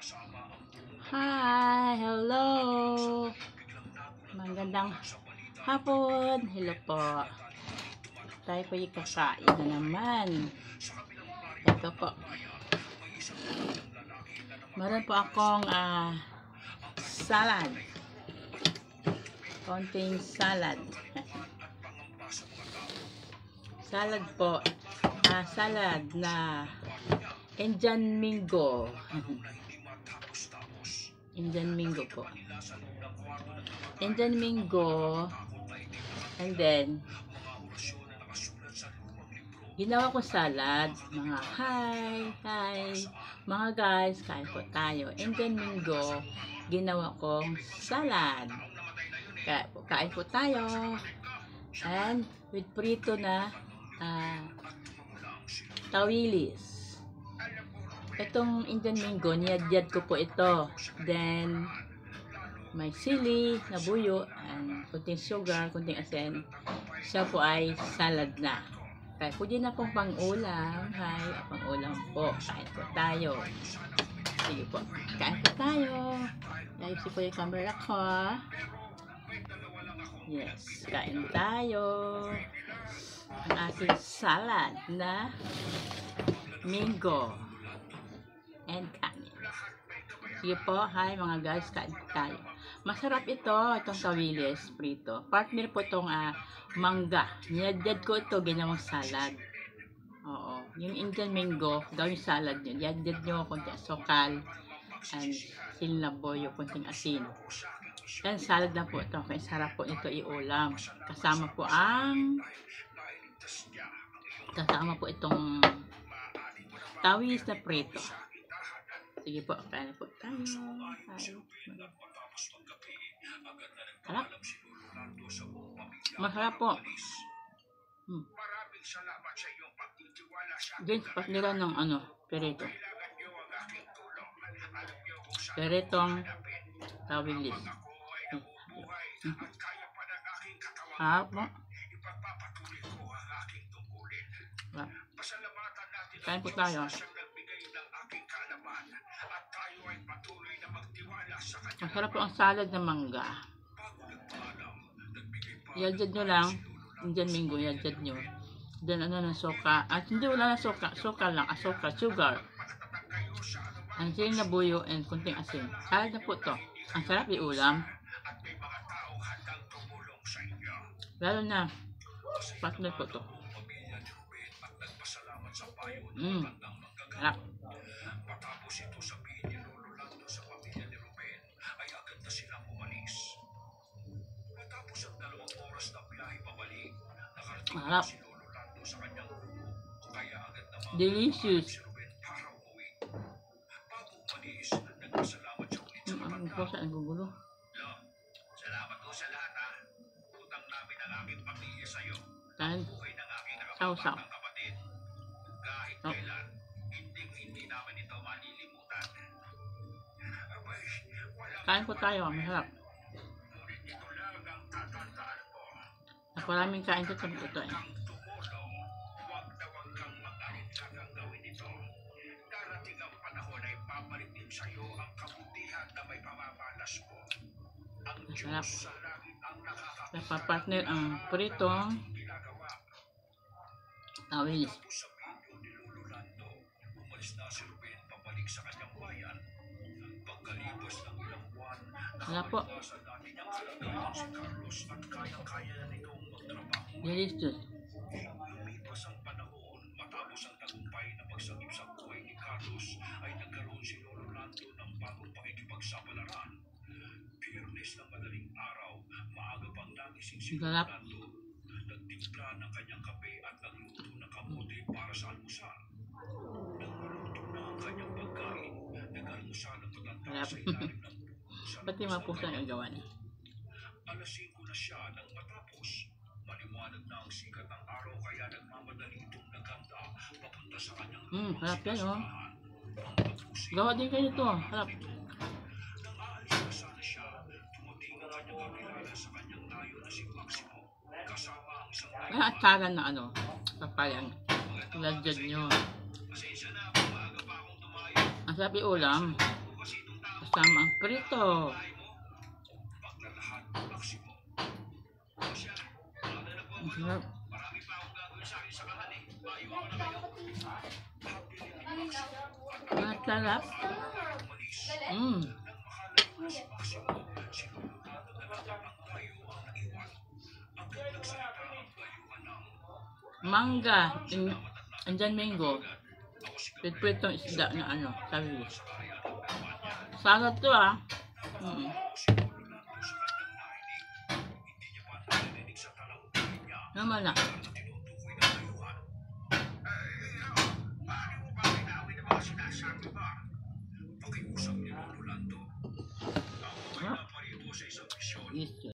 Hi! Hello! Magandang hapon! Hello po! Tayo po yung kakain na naman. Ito po. Meron po akong salad. Konting salad. Salad po. Salad na Indian Mingo. Indian Mingo po. Indian Mingo. And then, ginawa ko salad. Mga hi. Mga guys, kain po tayo. Indian Mingo. Ginawa kong salad. Kain po tayo. And with prito na tawilis. Itong Indian Mingo, niyadyad ko po ito. Then, may sili na buyo, and kunting sugar, kunting asin. Siya po ay salad na. Kaya pwede na pong pang-ulam. Hi, pang-ulam po. Kain po tayo. Sige po, kain po tayo. Ayusin ko yung camera ko. Yes, kain tayo. Ang ating salad na Mingo and kanin. Sige po, hi mga guys, kain tayo. Masarap itong tawilis prito. Partner po itong mangga. Niyadyad ko ito, ginawang salad. Oo, yung Indian Mingo, gawing salad nyo. Niyadyad nyo, konting asukal, and silnaboy, konting asin. And salad na po ito. Kaya sarap po nito iulam. Kasama po itong tawilis na prito. Sige po, kain po tayo. Harap. Masarap po. Dito pas nila ng perito. Peritong tawilis. Harap po. Kain po tayo. Masarap po ang salad na mangga. Yadyad nyo lang. Indian Mingo, yadyad nyo. Then ng soka. At hindi wala na soka. Soka lang. Asoka, sugar. Ang sili na buyo and kunting asin. Salad na po to. Ang sarap iulam. Lalo na partner po to. Harap. Harap. Delicious. Ang kosa ang gugulo. Salamat po sa lahat ha. Utang namin ang aking pamilya sa iyo. Buhay ng aking nakapagpapang kapatid. Kahit kailan, hindi namin ito malilimutan. Kain po tayo, masarap. Ito lang ang tatandaan ko. Maraming kain ko sabi ito eh. Huwag kang mag-alinlangang gawin ito. Darating ang panahon ay babalik din sa iyo ang kabutihan na may pamapalas mo. Ang Diyos sa langit ang nakakakita. Napapartner ang pritong tawilis. Sa video ni Lolo Lando, umalis na si Ruben pabalik sa kanyang bayan. Pagkalipas ng ilang buwan, nakabalik sa dati niyang kalagayan si Carlos at kaya-kaya na nitong magtrabaho. Delicious. Lumipas ang panahon, matapos ang tagumpay na pagsagip sa buhay ni Carlos, ay nagkaroon si Lolo Lando ng bagong pakikipagsapalaran. Biyernes ng madaling araw, maaga pang nagising si Lolo Lando. Nagtimpla ng kanyang kape at nagluto ng kamote para sa almusal. Nang maluto na ang kanyang pagkain, nag-almusal ang matanda sa ilalim ng puso. Ba't yung mga puso ang gawa niya? Alas 5 na siya nang matapos. Maliwanag na ang sikat ng araw kaya nagmamadali itong naghanda papunta sa kanyang harap yan gawa din kayo ito. Harap. Nang aalis na sana siya, tumating ang kanyang kakilala sa kanyang layo na si Maximo. Kasama ang isang atsagan na papalang. Ladyad nyo. Pasensya na, maaga pa akong tumayo. Ang sabi ulam. Kasi Kasama ang prito. Paglalahat, Maximo. O siya, wala na po Ang ako. sarap. Marami pa akong gagawin sa akin sa kahan eh. Bayo ako na kayo. Habilin ni Maximo. Ang sarap. Umalis. Mm. Nang makalayo na si Maximo, sinulurado na lang ang dayuang naiwan. Agad nagsalita ang dayuhan ng Mangga. Andyan mango. Pritong isda na ano. Sabi. Sarap to ah. Mm. sinulurado sa kanyang nainig. Hindi niya pa narinig sa talangkay niya. Naman na. At